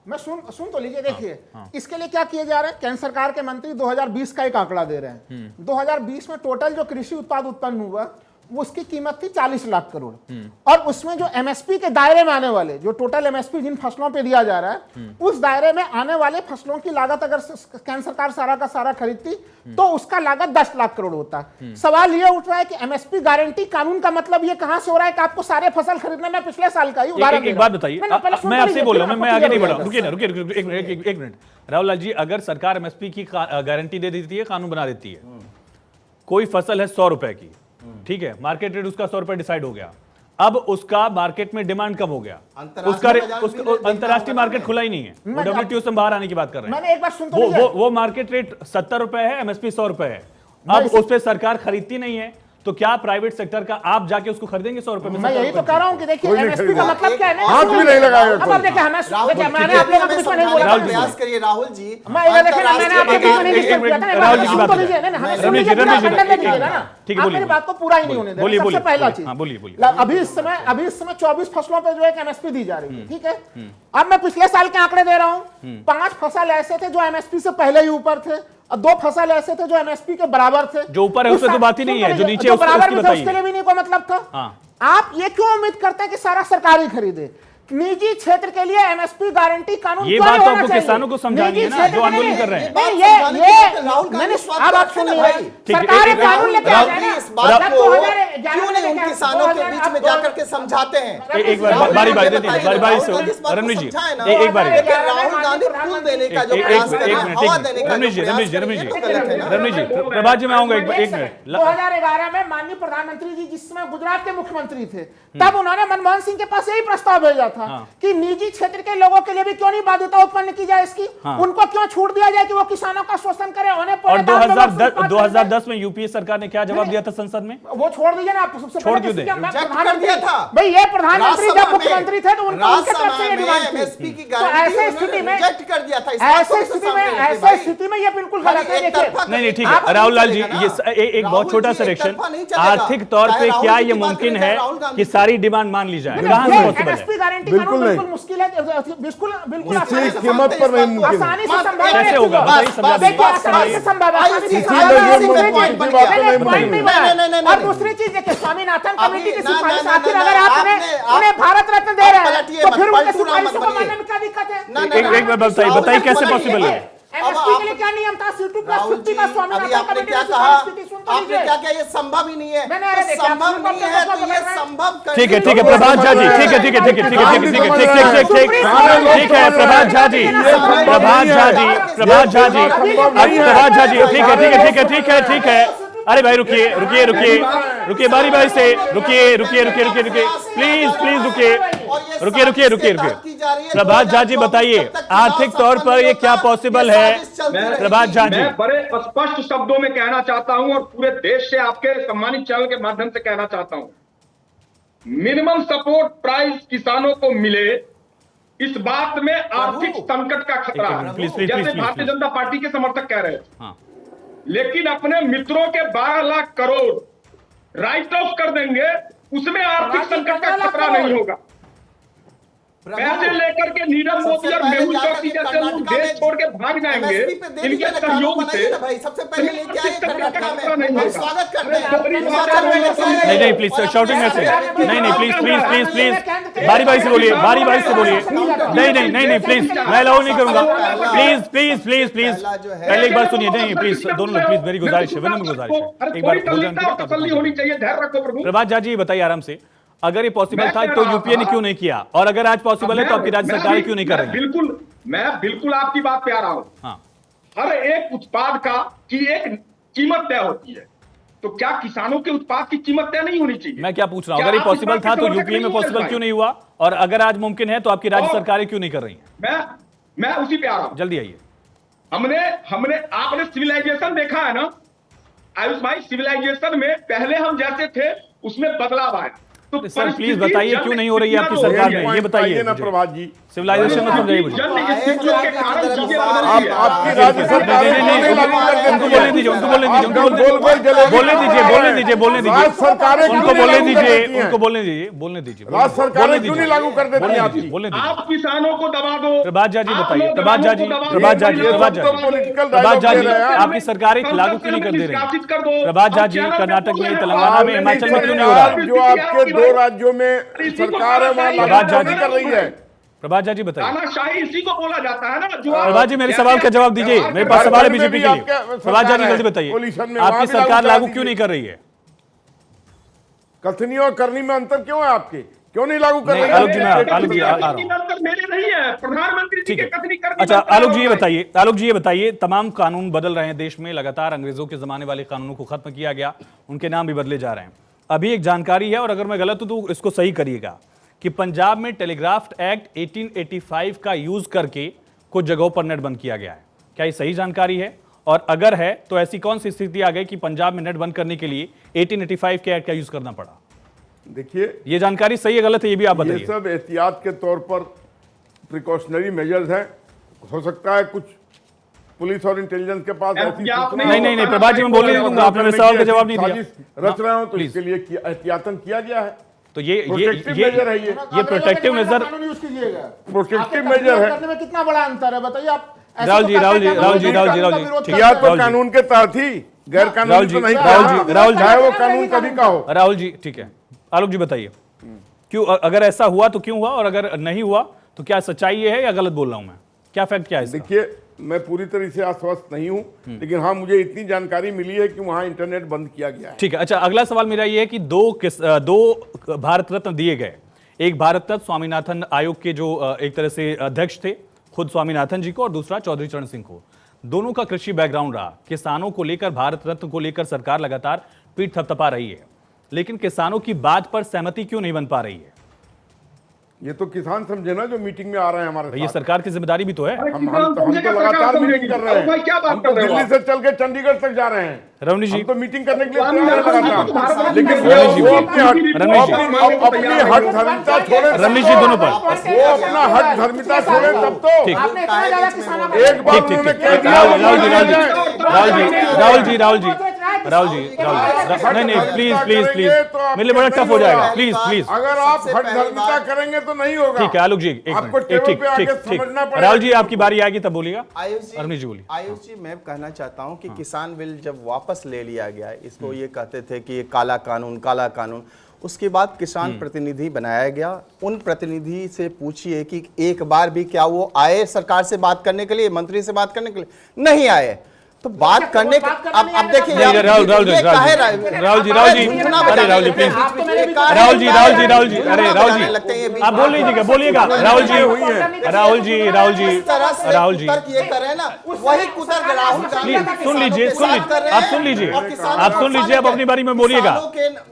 S5: मैं सुन तो लीजिए। देखिए इसके लिए क्या किए जा रहे हैं, केंद्र सरकार के मंत्री 2020 का एक आंकड़ा दे रहे हैं। 2020 में टोटल जो कृषि उत्पाद उत्पन्न हुआ उसकी कीमत थी 40 लाख करोड़। और उसमें जो एमएसपी के दायरे में आने वाले, जो टोटल एमएसपी जिन फसलों पे दिया जा रहा है, उस दायरे में आने वाले फसलों की लागत अगर केंद्र सरकार सारा का सारा खरीदती तो उसका लागत 10 लाख करोड़ होता। सवाल यह उठ रहा है कि एमएसपी गारंटी कानून का मतलब ये कहां से हो रहा है कि आपको सारे फसल खरीदने में पिछले साल का ही उदाहरण
S1: एक बात बताइए, मैं आपसे बोल रहा हूं, मैं आगे नहीं बढ़ा, रुकिए ना, रुकिए एक मिनट। राहुल लाल जी, अगर सरकार एमएसपी की गारंटी दे देती है, कानून बना देती है, कोई फसल है 100 रुपए की, ठीक है, मार्केट रेट उसका 100 रुपए डिसाइड हो गया, अब उसका मार्केट में डिमांड कम हो गया, उसका अंतरराष्ट्रीय मार्केट खुला ही नहीं है, वो डब्ल्यूटीओ से बाहर आने की बात कर रहे हैं।
S5: मैंने एक बार सुन तो
S1: वो मार्केट रेट 70 रुपए है, एमएसपी 100 रुपए है, अब उस पर सरकार खरीदती नहीं है, तो क्या प्राइवेट सेक्टर का आप जाके उसको खरीदेंगे 100 रुपए में?
S5: मैं यही तो कह रहा हूं कि देखिए एमएसपी का मतलब क्या है,
S4: हाथ भी नहीं लगाएगा।
S5: अब देखिए मैंने आप लोगों को कुछ नहीं बोला,
S7: प्रयास करिए राहुल जी।
S5: मैं ये देखिए ना, मैंने आपको कुछ नहीं डिस्टर्ब किया था,
S1: राहुल जी की बात
S5: लीजिए, नहीं हमें सुन लीजिए, ठीक है, मेरी बात को पूरा ही नहीं होने देना। सबसे पहला चीज,
S1: बोलिए।
S5: अभी इस समय 24 फसलों पे जो है एमएसपी दी जा रही है, ठीक है। अब मैं पिछले साल के आंकड़े दे रहा हूं, 5 फसल ऐसे थे जो एमएसपी से पहले ही ऊपर थे, और 2 फसल ऐसे थे जो एमएसपी के बराबर थे।
S1: जो ऊपर है उससे तो बात ही नहीं है, जो नीचे है
S5: बराबर में थे उसके लिए भी नहीं कोई मतलब था। आप ये क्यों उम्मीद करते हैं कि सारा सरकारी खरीदे? निजी क्षेत्र के लिए एमएसपी गारंटी कानून
S1: ये बात तो आपको किसानों को समझानी है ना, जो आंदोलन कर रहे हैं।
S5: मैंने अब आप सुन नहीं रहे, सरकारी कानून लेके आ जाए ना,
S7: क्यों नहीं उन किसानों के बीच में जाकर के समझाते हैं?
S1: एक बार बारी से रणवीर जी, एक बार
S7: राहुल गांधी फूल देने का जो प्रयास कर रहे हैं, हवा देने का जो प्रयास कर रहे हैं, तो गलत है ना?
S1: रमनीश जी, प्रभात जी मैं आऊंगा एक मिनट।
S5: 2011 में माननीय प्रधानमंत्री जी जिस समय गुजरात के मुख्यमंत्री थे, तब उन्होंने मनमोहन सिंह के पास यही प्रस्ताव भेजा था कि निजी क्षेत्र के लोगों के लिए भी क्यों नहीं बाध्यता उत्पन्न की जाए इसकी, उनको क्यों छूट दिया जाए कि वो किसानों का शोषण करे।
S1: और 2010 में यूपीए सरकार ने क्या जवाब दिया था संसद में?
S5: वो छोड़ दीजिए ना, सबसे
S1: छोड़ क्यों दे?
S5: भाई ये प्रधानमंत्री जब मुख्यमंत्री थे तो उनके तरफ से ये डिमांड थी, तो ऐसे स्थिति में ये बिल्कुल गलत है।
S1: नहीं ठीक है राहुल लाल जी, ये एक बहुत छोटा सा रिएक्शन, आर्थिक तौर पे क्या ये मुमकिन है कि सारी डिमांड मान ली जाए? कहां से पॉसिबल है?
S5: बिल्कुल मुश्किल है, बिल्कुल
S4: किसी कीमत पर नहीं मुमकिन।
S5: आसानी से संभव
S1: कैसे होगा बताइए,
S5: और दूसरी चीज देखिए, स्वामीनाथन कमेटी की सिफारिश आखिर अगर आप उन्हें भारत रत्न दे रहे हैं तो फिर उनके सिफारिशों को मानने में क्या दिक्कत है?
S1: एक बार बताइए कैसे पॉसिबल है?
S5: एमएसपी के लिए क्या नियम था? C2+50 का स्वामीनाथन कमेटी
S7: क्या
S5: की
S7: कहा?
S5: सिफारिश की थी, सुन तो
S7: आपने
S5: लीजिए।
S7: क्या क्या ये संभव ही नहीं है?
S5: मैंने
S7: संभव नहीं है तो ये संभव करने
S1: ठीक है प्रभात झा जी, ठीक है प्रभात झा जी, ठीक है। अरे भाई रुकिए बारी से रुकिए प्लीज रुकिए। प्रभात झा जी बताइए, आर्थिक तौर पर ये क्या पॉसिबल है? प्रभात झा जी,
S3: मैं बड़े स्पष्ट शब्दों में कहना चाहता हूं और पूरे देश से आपके सम्मानित चैनल के माध्यम से कहना चाहता हूं, मिनिमम सपोर्ट प्राइस किसानों को मिले, इस बात में आर्थिक संकट का खतरा है, जैसे भारतीय जनता पार्टी के समर्थक कह रहे हैं। लेकिन अपने मित्रों के 12 लाख करोड़ राइट ऑफ कर देंगे, उसमें आर्थिक संकट का खतरा नहीं होगा। पैसे लेकर के नीरव मोदी और मेहुल चौकसी जैसे लोग देश छोड़ के भाग जाएंगे, इनके सहयोग से
S7: सबसे पहले लेके आए कर्नाटक में, हम स्वागत करते हैं।
S1: नहीं प्लीज शाउटिंग ऐसे नहीं प्लीज बारी से बोलिए नहीं प्लीज, मैं अलाउ नहीं करूंगा, प्लीज पहले एक बार सुनिए, नहीं प्लीज दोनों लोग प्लीज, मेरी गुजारिश है, एक बार
S3: तसल्ली होनी चाहिए, धैर्य रखो प्रभु।
S1: प्रभात झा जी बताइए आराम से, अगर ये पॉसिबल था तो यूपीए ने क्यों नहीं किया, और अगर आज पॉसिबल है तो आपकी राज्य सरकार क्यों नहीं कर रही है?
S3: मैं बिल्कुल आपकी बात पे आ रहा हूं। हर एक उत्पाद का की एक कीमत तय होती है, तो क्या किसानों के उत्पाद की कीमत तय नहीं होनी चाहिए?
S1: मैं क्या पूछ रहा हूं, अगर ये पॉसिबल था तो यूपीए में पॉसिबल क्यों नहीं हुआ, और अगर आज मुमकिन है तो आपकी राज्य सरकारें क्यों नहीं कर रही है?
S3: मैं उसी पे आ रहा हूं,
S1: जल्दी आइए।
S3: हमने आपने सिविलाइजेशन देखा है ना आयुष भाई, सिविलाइजेशन में पहले हम जैसे थे उसमें बदलाव आया, तो
S1: सर प्लीज बताइए क्यों नहीं हो रही है आपकी सरकार में, ये बताइए
S4: ना प्रभात जी।
S1: सिविलाइजेशन में समझाइए मुझे।
S3: जन स्थितियों के कारण चीजें बदल
S4: आप
S3: रही है।
S4: आपकी राज्य सरकार
S1: नहीं, उनको बोलने दीजिए, उनको बोलने दीजिए, उनको बोलने दीजिए, बोलने दीजिए, बोलने दीजिए,
S4: राज्य सरकारें
S1: उनको बोलने दीजिए, उनको बोलने दीजिए, बोलने दीजिए,
S4: राज्य सरकारें क्यों नहीं लागू कर देती हैं आपकी?
S1: बोलने दीजिए।
S3: आप किसानों को दबा दो।
S1: प्रभात झा जी
S3: आप
S1: बताइए,
S3: लोग
S1: प्रभात झा जी,
S3: किसानों को
S1: प्रभात झा जी,
S3: दबा दो।
S1: प्रभात झा जी,
S4: पॉलिटिकल
S1: प्रभात झा जी,
S4: डायलॉग दे रहे हैं।
S1: आपकी सरकारें लागू क्यों नहीं कर दे रही
S3: संसद कर
S1: है?
S3: दो।
S1: प्रभात झा जी,
S3: और
S1: कर्नाटक में,
S3: चैनल
S1: तेलंगाना में, हिमाचल में क्यों नहीं हो रहा?
S4: जो आपके दो राज्यों में सरकार है वहां
S1: प्रभात झा
S4: लागू
S1: जी
S4: नहीं कर रही है।
S1: प्रभात झा जी बताइए।
S3: तानाशाही इसी को बोला जाता है ना। जो
S1: प्रभात जी मेरे सवाल का जवाब दीजिए, मेरे पास सवाल है बीजेपी के लिए। प्रभात झा जी जल्दी बताइए, आपकी सरकार लागू क्यों नहीं कर रही है?
S4: कथनी और करनी में अंतर क्यों है आपके? क्यों नहीं लागू कर रही है?
S1: आलोक जी, मैं आलोक जी आ रहा हूं।
S3: अंतर मेरे नहीं है, प्रधानमंत्री जी
S1: ठीक
S3: के
S1: है।
S3: कथनी करनी।
S1: अच्छा आलोक जी ये बताइए, आलोक जी ये बताइए, तमाम कानून बदल रहे हैं देश में, लगातार अंग्रेजों के जमाने वाले कानूनों को खत्म किया गया, उनके नाम भी बदले जा रहे हैं। अभी एक जानकारी है, और अगर मैं गलत हूं तो इसको सही करिएगा, कि पंजाब में टेलीग्राफ एक्ट 1885 का यूज करके कुछ जगहों पर नेट बंद किया गया है। क्या ये सही जानकारी है? और अगर है तो ऐसी कौन सी स्थिति आ गई कि पंजाब में नेट बंद करने के लिए 1885 के एक्ट का यूज करना पड़ा?
S4: देखिए,
S1: ये जानकारी सही है गलत है ये भी आप
S4: ये
S1: बताइए।
S4: सब एहतियात के तौर पर प्रिकॉशनरी मेजर्स हैं। हो सकता है कुछ पुलिस और इंटेलिजेंस के पास ऐसी
S3: एहतियात
S4: सूचना
S1: नहीं, नहीं, नहीं, प्रभात जी मैं बोलने नहीं दूंगा, आपने मेरे सवाल का जवाब नहीं दिया।
S4: साजिश रच रहे हो तो
S1: प्लीज।
S4: इसके लिए एहतियातन किया गया है।
S1: तो ये
S4: प्रोटेक्टिव मेजर है ये
S1: प्रोटेक्टिव मेजर।
S5: कानून यूज कीजिएगा।
S4: प्रोटेक्टिव
S5: आपके
S4: मेजर है।
S5: करने में कितना बड़ा अंतर है बताइए आप। ऐसे
S1: राहुल
S5: तो
S1: जी,
S5: करते
S1: राहुल जी,
S5: हैं,
S1: राहुल जी, राहुल जी,
S5: कानून का
S1: राहुल जी,
S5: विरोध
S1: ठीक
S5: करते
S1: है।
S4: या
S5: हैं।
S4: तो
S1: राहुल जी।
S4: कानून के तहत ही, गैर
S1: राहुल
S4: कानूनी
S1: जी,
S4: तो नहीं
S1: राहुल
S4: किया।
S1: जी, राहुल जी।
S4: चाहे वो कानून कभी का हो।
S1: राहुल जी ठीक है, आलोक जी बताइए, क्यों अगर ऐसा हुआ तो क्यों हुआ, और अगर नहीं हुआ तो क्या सच्चाई ये है या गलत बोल रहा हूं मैं? क्या फैक्ट क्या है इसका?
S4: देखिए, मैं पूरी तरह से आश्वस्त नहीं हूं, लेकिन हाँ मुझे इतनी जानकारी मिली है कि वहां इंटरनेट बंद किया गया है।
S1: ठीक है। अच्छा अगला सवाल मेरा ये है कि दो भारत रत्न दिए गए, एक भारत रत्न स्वामीनाथन आयोग के जो एक तरह से अध्यक्ष थे खुद स्वामीनाथन जी को, और दूसरा चौधरी चरण सिंह को। दोनों का कृषि बैकग्राउंड रहा। किसानों को लेकर, भारत रत्न को लेकर सरकार लगातार पीठ थपथपा रही है, लेकिन किसानों की बात पर सहमति क्यों नहीं बन पा रही है?
S4: ये तो किसान समझे ना जो मीटिंग में आ रहे हैं हमारे
S1: ये
S4: साथ।
S1: सरकार की जिम्मेदारी भी तो है।
S4: हम तो लगातार मीटिंग कर रहे हैं।
S3: क्या बात
S4: हम
S3: कर
S4: तो
S3: रहे हो
S4: दिल्ली
S3: आप?
S4: से चल के चंडीगढ़ तक जा रहे हैं।
S1: रवनी जी,
S4: हम तो मीटिंग करने के लिए तैयार हैं
S3: स्वामीनाथन
S4: लगातार।
S3: जी,
S4: लेकिन
S1: रवनीश जी,
S4: वो अपनी
S1: रवनीश जी,
S4: हट धर्मिता छोड़े,
S1: रवनीश जी दोनों पर।
S4: वो अपना हट धर्मिता छोड़े तब तो।
S1: ठीक।
S5: आपने इतना ज्यादा किसानों को
S4: एक बार
S1: ठीक, ठीक,
S4: उन्होंने
S1: ठीक।
S4: कह दिया,
S1: राहुल जी, राहुल जी, राहुल जी, राहुल जी, राहुल जी, राहुल जी, नहीं नहीं प्लीज प्लीज प्लीज, मेरे लिए बड़ा टफ हो जाएगा, प्लीज प्लीज।
S4: अगर आप हट धर्मिता करेंगे तो नहीं होगा।
S1: ठीक है आलोक जी, एक
S4: आपको
S1: मिनट,
S4: टेबल
S1: ठीक
S4: पे आके
S1: ठीक ठीक।
S4: समझना पड़ेगा।
S1: राहुल जी आपकी बारी आएगी तब बोलिएगा। रवनीश जी बोलिए।
S7: आयुष जी, मैं कहना चाहता हूं कि किसान बिल जब वापस ले लिया गया, इसको ये कहते थे कि ये काला कानून, उसके बाद किसान प्रतिनिधि बनाया गया। उन प्रतिनिधि से पूछिए कि एक बार भी क्या वो आए सरकार से बात करने के लिए, मंत्री से बात करने के लिए? नहीं आए। तो बात करने के अब देखिए
S1: नहीं, राहुल जी, राहुल जी, राहुल जी, अरे राहुल जी प्लीज, राहुल जी, राहुल जी, राहुल जी, अरे राहुल जी आप बोल लीजिएगा, बोलिएगा राहुल जी, राहुल जी, राहुल जी, राहुल जी
S7: ये करे ना, वही कुतर्क राहुल गांधी
S1: प्लीज सुन लीजिए, आप सुन लीजिए, आप सुन लीजिए, अब अपनी बारी में बोलिएगा।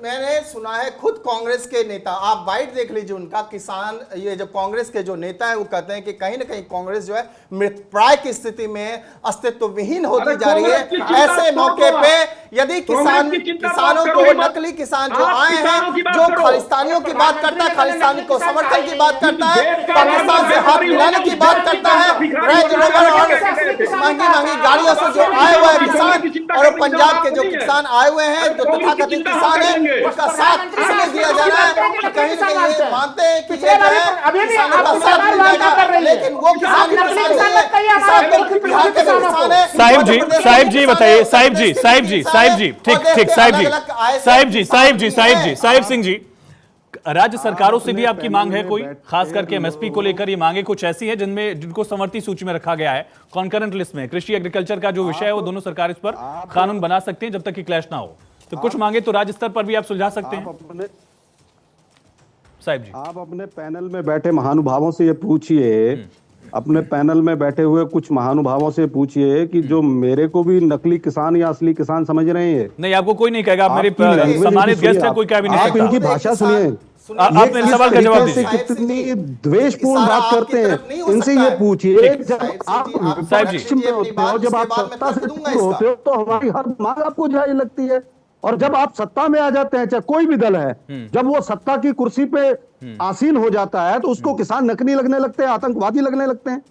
S7: मैंने सुना है खुद कांग्रेस के नेता, आप बाइट देख लीजिए उनका, किसान ये जो कांग्रेस के जो नेता है वो कहते हैं कि कहीं ना कहीं कांग्रेस जो है मृतप्राय की स्थिति में अस्तित्व विहीन होती जा रही है। ऐसे मौके पे यदि किसानों को, नकली किसान जो आए हैं, जो खालिस्तानियों की बात करता है, खालिस्तानी को समर्थन की बात करता है, पाकिस्तान से हाथ मिलाने की बात करता है, रेंज रोवर और महंगी महंगी गाड़ियों से जो आए हुए किसान, और पंजाब के जो किसान आए हुए हैं, जो तथाकथित किसान है, उसका साथ इसलिए दिया जा रहा है कि कहीं ना कहीं ये मानते हैं कि ये जो है किसानों का साथ मिल जाएगा, लेकिन वो किसान बिहार के किसान है।
S1: साहिब जी बताइए, साहिब जी, ठीक ठीक, साहिब सिंह जी, राज्य सरकारों से भी आपकी मांग है कोई, खास करके एमएसपी को लेकर ये मांगे कुछ ऐसी है जिनको समवर्ती सूची में रखा गया है, कॉन्करेंट लिस्ट में? कृषि एग्रीकल्चर का जो विषय है वो दोनों सरकार इस पर कानून बना सकते हैं जब तक कि क्लैश ना हो, तो कुछ मांगे तो राज्य स्तर पर भी आप सुलझा सकते हैं। साहिब जी,
S6: आप अपने पैनल में बैठे महानुभावों से ये पूछिए, अपने पैनल में बैठे हुए कुछ महानुभावों से पूछिए कि जो मेरे को भी नकली किसान या असली किसान समझ रहे हैं।
S1: नहीं आपको कोई नहीं कहेगा, आप मेरे सम्मानित गेस्ट हैं, कोई क्या भी नहीं
S6: आप इनकी भाषा सुनिए,
S1: आप मेरे सवाल का जवाब दीजिए।
S6: कितनी द्वेषपूर्ण बात करते हैं, इनसे ये पूछिए, जब आप
S1: साहिब जी,
S6: में होते हो, जब आप सत्ता से दूर होते हो तो हमारी हर मांग आपको जायज लगती है। और जब आप सत्ता में आ जाते हैं, चाहे कोई भी दल है, जब वो सत्ता की कुर्सी पे आसीन हो जाता है तो उसको किसान नकली लगने लगते हैं, आतंकवादी लगने लगते हैं।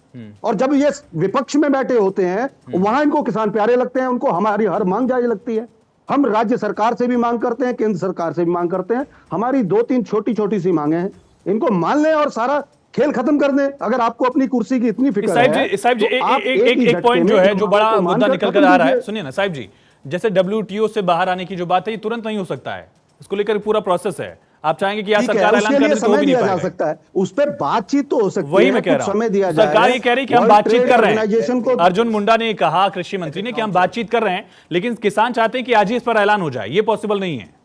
S6: और जब ये विपक्ष में बैठे होते हैं वहां इनको किसान प्यारे लगते हैं, उनको हमारी हर मांग जायज लगती है। हम राज्य सरकार से भी मांग करते हैं, केंद्र सरकार से भी मांग करते हैं। हमारी 2-3 छोटी छोटी सी मांगे हैं, इनको मान लें और सारा खेल खत्म कर दें। अगर आपको अपनी कुर्सी की इतनी फिक्र है,
S1: साहिब जी
S6: तो आप
S1: एक पॉइंट जो है, जो बड़ा
S6: को
S1: मुद्दा
S6: मानकर
S1: निकल
S6: खत्म
S1: कर आ रहा है,
S6: कीजिए।
S1: सुनिए ना साहिब जी, जैसे WTO से बाहर आने की जो बात है, ये तुरंत नहीं हो सकता है, इसको लेकर पूरा प्रोसेस है। आप चाहेंगे कि आज
S6: ठीक है,
S1: सरकार ऐलान
S6: उसके
S1: कर
S6: लिए
S1: दे तो हो
S6: समय
S1: भी नहीं
S6: दिया जा
S1: पाएगा।
S6: सकता है, उस पर बातचीत तो हो सकती है।
S1: वही मैं कह
S6: कुछ
S1: रहा
S6: समय दिया
S1: हूं,
S6: जाए।
S1: सरकार ये कह रही है कि हम
S6: वर्ल्ड
S1: बातचीत
S6: ट्रेड
S1: कर रहे
S6: ऑर्गेनाइजेशन
S1: हैं।
S6: को
S1: अर्जुन मुंडा ने कहा, कृषि मंत्री ने, कि हम बातचीत कर रहे हैं, लेकिन किसान चाहते हैं कि आज ही इस पर ऐलान हो जाए। ये पॉसिबल नहीं है।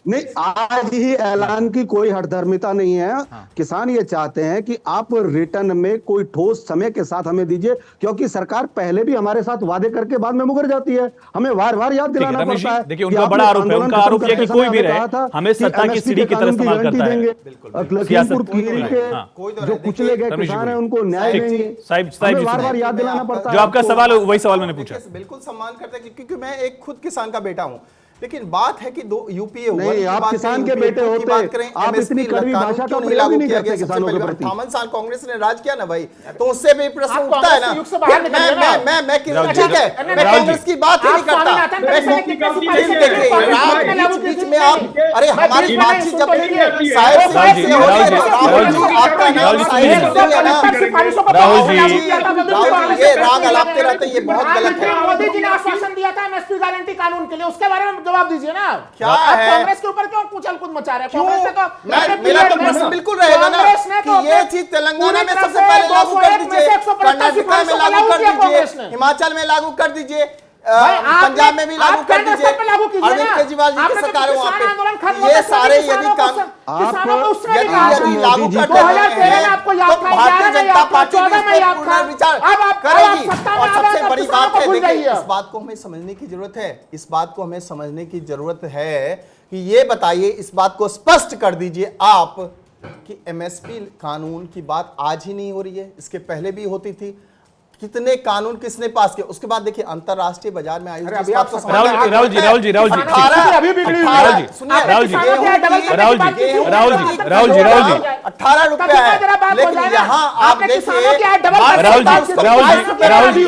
S6: नहीं, आज ही ऐलान की कोई हठधर्मिता नहीं है। किसान ये चाहते हैं कि आप रिटर्न में कोई ठोस समय के साथ हमें दीजिए, क्योंकि सरकार पहले भी हमारे साथ वादे करके बाद में मुकर जाती है। हमें बार बार याद दिलाना
S1: रमेश जी,
S6: पड़ता है।
S1: देखिए,
S6: कि
S1: उनका
S6: आपने
S1: बड़ा आरोप है,
S6: आंदोलन
S1: उनका
S6: खत्म
S1: आरोप है
S6: करते
S1: कि
S6: समय
S1: कोई भी
S6: हमें
S1: रहे,
S6: कहा था
S1: हमें
S6: कि
S1: सत्ता की
S6: MSP
S1: सीढ़ी
S6: के
S1: की तरह
S6: कानून
S1: इस्तेमाल
S6: गारंटी
S1: करता है।
S6: देंगे। लखीमपुर
S1: सियासत-
S6: खीरी के
S1: हाँ।
S6: जो कुचले गए
S1: रमेश जी
S6: किसान
S1: बोलिए।
S6: हैं उनको न्याय
S1: ठीक,
S6: देंगे।
S1: साहिब जी
S6: हमें बार बार
S1: सुनिए।
S6: याद दिलाना पड़ता है।
S1: जो आपका सवाल है वही सवाल मैंने पूछा।
S7: देखिए, बिल्कुल सम्मान करते हैं, क्योंकि मैं एक खुद किसान का बेटा हूं। लेकिन बात है कि दो यूपीए
S6: नहीं, आप किसान के बेटे होते, आप इतनी कड़वी भाषा का प्रयोग ही नहीं करते किसानों के प्रति।
S7: 58 साल कांग्रेस ने राज किया ना भाई, तो उससे भी प्रश्न
S5: आप
S7: उठता है ना।
S5: कांग्रेस के युग से बाहर निकलिए ना।
S7: मैं
S1: राहुल जी,
S7: ठीक है, मैं
S1: राहुल जी,
S7: कांग्रेस की बात ही नहीं
S5: आप
S7: करता।
S5: स्वामीनाथन
S7: मैं
S5: कमीशन की कितनी सिफारिशें
S7: देखिए,
S5: देखिए, कांग्रेस में लागू
S7: बीच
S5: की
S7: में
S5: थी।
S7: आप, अरे
S5: मैं
S7: हमारी
S5: बीच में
S7: बातचीत
S5: सुन
S7: जब
S5: तो लीजिए।
S7: साहिब
S1: राहुल जी,
S7: से हो
S1: राहुल
S7: रही
S1: जी,
S7: है,
S1: राहुल जी,
S7: आपका नाम
S1: राहुल जी,
S7: साहिब
S1: सुनिए ना।
S7: से है ना।
S5: सिफारिशों को
S1: राहुल
S5: तो
S1: जी,
S5: लागू किया था, तो बिल्कुल
S7: राहुल जी,
S5: कांग्रेस
S7: ये
S5: के
S7: राग
S5: प्रति
S7: अलापते रहते हैं, ये बहुत गलत
S5: प्रधानमंत्री
S7: है।
S5: मोदी जी ने आश्वासन दिया था एमएसपी गारंटी कानून के लिए, उसके बारे में जवाब दीजिए ना।
S7: क्या
S5: आप
S7: है?
S5: कांग्रेस के ऊपर क्यों कुचल कूद मचा रहे हैं? कांग्रेस ने तो
S7: मेरा तो प्रश्न बिल्कुल रहेगा ना कि ये चीज तेलंगाना में सबसे पहले लागू कर दीजिए, कर्नाटका में लागू कर दीजिए, हिमाचल में लागू कर दीजिए, पंजाब में भी लागू कर दीजिए। अरविंद केजरीवाल जी की सरकार है वहां पे, ये सारे यदि काम यदि लागू कर देते हैं तो भारतीय जनता पार्टी भी इस पर पुनर्विचार करेगी। और सबसे बड़ी बात है, देखिए, इस बात को हमें समझने की जरूरत है, इस बात को हमें समझने की जरूरत है कि ये बताइए, इस बात को स्पष्ट कर दीजिए आप कि एमएसपी कानून की बात आज ही नहीं हो रही है, इसके पहले भी होती थी। कितने कानून किसने पास किए? उसके बाद देखिए अंतरराष्ट्रीय बाजार में आयोजित
S1: राहुल जी, राहुल जी, राहुल जी, राहुल जी,
S5: अभी बिगड़ी हुई है।
S1: राहुल जी,
S5: सुनिए,
S1: राहुल जी,
S5: किसानों के यहाँ डबल करने
S1: राहुल
S5: की बात
S1: जी,
S5: की थी।
S1: राहुल जी, राहुल जी, राहुल जी,
S7: 18 रुपया है, लेकिन यहाँ आप देखिए
S1: राहुल जी, राहुल जी,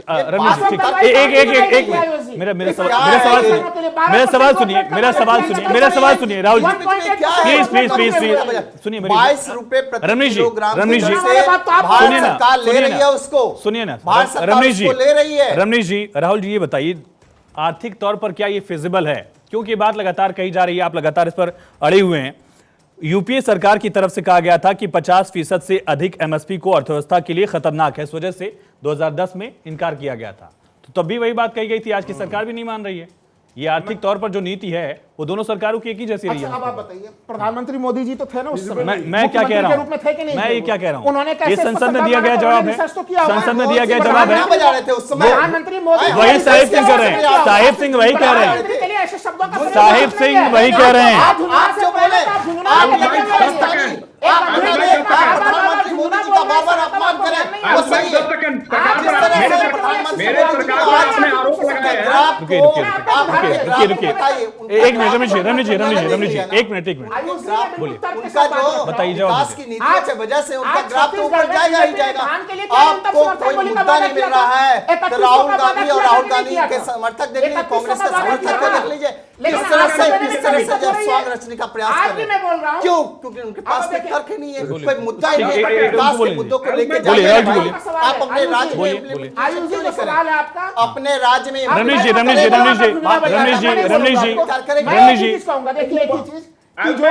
S1: रमेश जी, ठीक, एक मेरा सवाल सुनिए राहुल जी, प्लीज सुनिए मेरी
S7: 22 रुपए प्रति
S1: रमेश जी,
S7: किलोग्राम
S1: रमेश जी,
S7: भारत
S1: सुनिए ना,
S7: सरकार ले रही है उसको,
S1: सुनिए ना,
S7: भारत सरकार
S1: रमेश जी,
S7: उसको ले रही है।
S1: रमेश जी, राहुल जी, ये बताइए आर्थिक तौर पर क्या ये फिजिबल है? क्योंकि ये बात लगातार कही जा रही है, आप लगातार इस पर अड़े हुए हैं। यूपीए सरकार की तरफ से कहा गया था कि 50% से अधिक एमएसपी को अर्थव्यवस्था के लिए खतरनाक है, इस वजह से 2010 में इनकार किया गया था। तो तब भी वही बात कही गई थी, आज की सरकार भी नहीं मान रही है। ये आर्थिक तौर पर जो नीति है वो दोनों सरकारों की एक ही जैसी रही है।
S5: अब आप बताइए, प्रधानमंत्री मोदी जी तो थे ना उस समय,
S1: मैं क्या कह रहा हूँ, मैं ये क्या कह रहा हूँ, उन्होंने ये संसद में दिया गया जवाब है, संसद में दिया गया जवाब है,
S7: बजा रहे थे उस समय
S5: प्रधानमंत्री मोदी
S1: वही साहिब सिंह कर रहे हैं, साहिब सिंह वही कह रहे हैं,
S5: ऐसे शब्दों का
S1: साहिब सिंह वही कह रहे हैं।
S7: आप जो बोले, प्रधानमंत्री मोदी जी का बार बार अपमान करें वो सही है। जिस तरह से प्रधानमंत्री मोदी जी का अपने आरोप लगाए हैं,
S1: रुकिए, एक मिनट रमेश जी, एक मिनट बोलिए,
S7: उनका जो
S1: बताइए
S7: विकास की नीतियों की वजह से उनका ग्राफ तो ऊपर जाएगा ही जाएगा। आपको कोई मुद्दा नहीं मिल रहा है तो राहुल गांधी और राहुल गांधी के समर्थक देख लीजिए, कांग्रेस के समर्थक को देख लीजिए, किस तरह से जब स्वांग रचने का प्रयास कर रहे हैं। क्यों? क्योंकि उनके पास कोई तर्क ही नहीं है, कोई मुद्दा ही नहीं है, विकास के मुद्दों को लेकर जाइए। आप अपने राज्य में इम्प्लीमेंटेशन क्यों नहीं करें? अपने राज्य में
S1: रमेश जी,
S5: देखिए एक ही चीज कि जो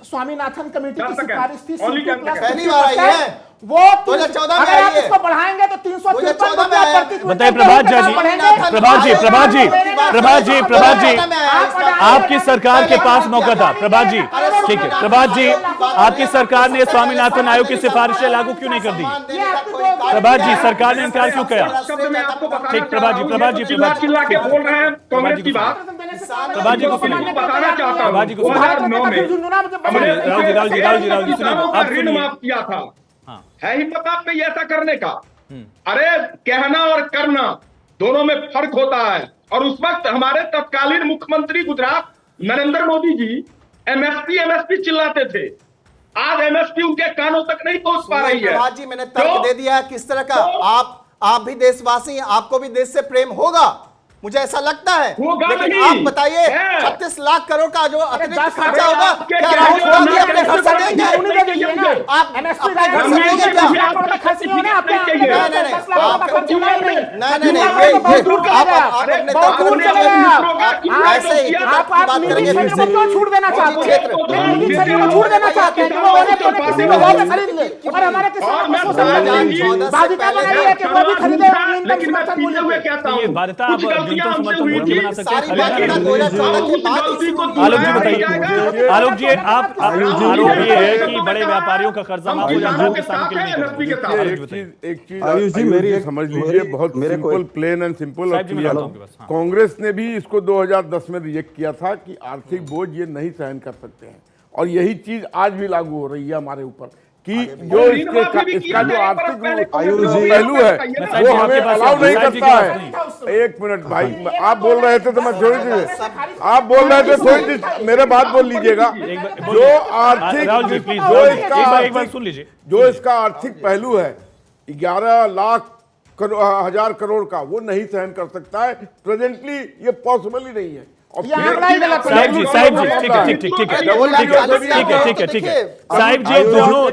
S5: स्वामीनाथन कमेटी की सिफारिश थी,
S7: पहली बार आई है
S5: वो
S7: 2014 में
S5: अगर आप
S7: आई है।
S5: इसको बढ़ाएंगे तो 353 रुपया प्रति क्विंटल
S1: बताइए प्रभात जी, आपकी सरकार के पास मौका था, प्रभात जी, ठीक है, प्रभात जी, आपकी सरकार ने स्वामीनाथन आयोग की सिफारिशें लागू क्यों नहीं कर दी? प्रभात जी, सरकार ने इनकार क्यों किया? ठीक, प्रभात जी,
S3: चिल्ला के बोल रहे हैं कांग्रेस की बात।
S1: प्रभात जी को सुनिए,
S3: बताना चाहता हूं,
S1: प्रभात जी को सुनिए,
S3: 2009 में
S1: राहुल जी सुनिए, आप
S3: ऋण
S1: सुनिए,
S3: माफ किया था।
S1: हाँ।
S3: है हिम्मत आप में ये ऐसा करने का? अरे कहना और करना दोनों में फर्क होता है। और उस वक्त हमारे तत्कालीन मुख्यमंत्री गुजरात नरेंद्र मोदी जी एमएसपी चिल्लाते थे। आज एमएसपी उनके कानों तक नहीं पहुंच पा रही है।
S8: प्रभात जी, मैंने तर्क
S3: तो-
S8: दे दिया है किस तरह का। आप भी देशवासी हैं, आपको भी देश से प्रेम होगा, मुझे ऐसा लगता है।
S3: होगा
S8: लेकिन
S3: नहीं।
S8: आप बताइए,
S3: है।
S8: 36 लाख करोड़ का जो अतिरिक्त
S5: 10 लाख
S8: खर्चा होगा,
S3: आपके
S8: क्या
S3: क्या
S8: राहुल
S3: जो
S8: गांधी अपने
S3: ना
S8: घर से देंगे?
S3: नहीं
S5: उन्हीं को दीजिए ना।
S8: आप
S5: MSP
S8: अपने घर से
S3: नहीं
S8: देंगे
S3: चाहिए।
S8: क्या?
S5: करोड़ का खर्च नहीं होना, आपके
S3: नहीं,
S5: आपके
S3: नहीं,
S5: 10 लाख का खर्च होना ही नहीं।
S8: नहीं,
S5: युवा को बहुत दूर चले गए आप।
S8: आप अपने
S5: बहुत
S8: तर्क
S5: दूर
S8: में
S5: चले गए आप।
S8: ऐसे ही
S5: आप
S8: बात
S5: निजी
S8: करेंगे।
S5: क्षेत्र को क्यों छूट देना चाहते हैं? निजी क्षेत्र को छूट देना चाहते हैं कि वो उन्हें किसी को और खरीद ले और हमारे किसानों को शोषण करके बाध्यता बनाई है कि वो भी खरीदे न्यूनतम समर्थन मूल्य पे।
S1: ये बाध्यता आप न्यूनतम समर्थन मूल्य बना सकते
S8: सारी
S1: हैं,
S8: बातें
S1: खरीदना नहीं।
S8: 2014 के बाद इसी मूल्य
S1: आलोक जी
S8: में
S1: बताइए, आलोक जी आप आरोप ये है कि बड़े व्यापारियों का कर्जा माफ हो जाता है, किसानों के लिए नहीं करते। आलोक जी बताइए।
S4: एक चीज
S6: आयुष जी,
S4: आयुष
S6: मेरी
S4: जी
S6: एक-
S4: समझ
S6: मेरी-
S4: लीजिए, बहुत
S6: मेरे को
S4: सिंपल,
S6: एक-
S4: प्लेन एंड सिंपल और
S1: साहब जी, मैं
S4: क्लियर।
S1: आता हूँ आपके पास, हाँ।
S4: कांग्रेस ने भी इसको 2010 में रिजेक्ट किया था कि आर्थिक बोझ ये नहीं सहन कर सकते हैं, और यही चीज आज भी लागू हो रही है हमारे ऊपर कि जो इसका जो आर्थिक पहलू है वो हमें अलाउ नहीं करता है। एक मिनट भाई, आप बोल रहे थे तो मैं थोड़ी सी, आप बोल रहे थे थोड़ी सी मेरे बात बोल लीजिएगा। जो आर्थिक
S1: राहुल जी प्लीज
S4: जो इसका
S1: एक बार सुन लीजिए।
S4: जो इसका आर्थिक पहलू है 11 लाख हजार करोड़ का, वो नहीं सहन कर सकता है। प्रेजेंटली ये पॉसिबल ही नहीं है। और
S5: ये आंकड़ा ही गलत है।
S1: साहिब जी ठीक है, ठीक है, ठीक है, ठीक है। साहिब जी दोनों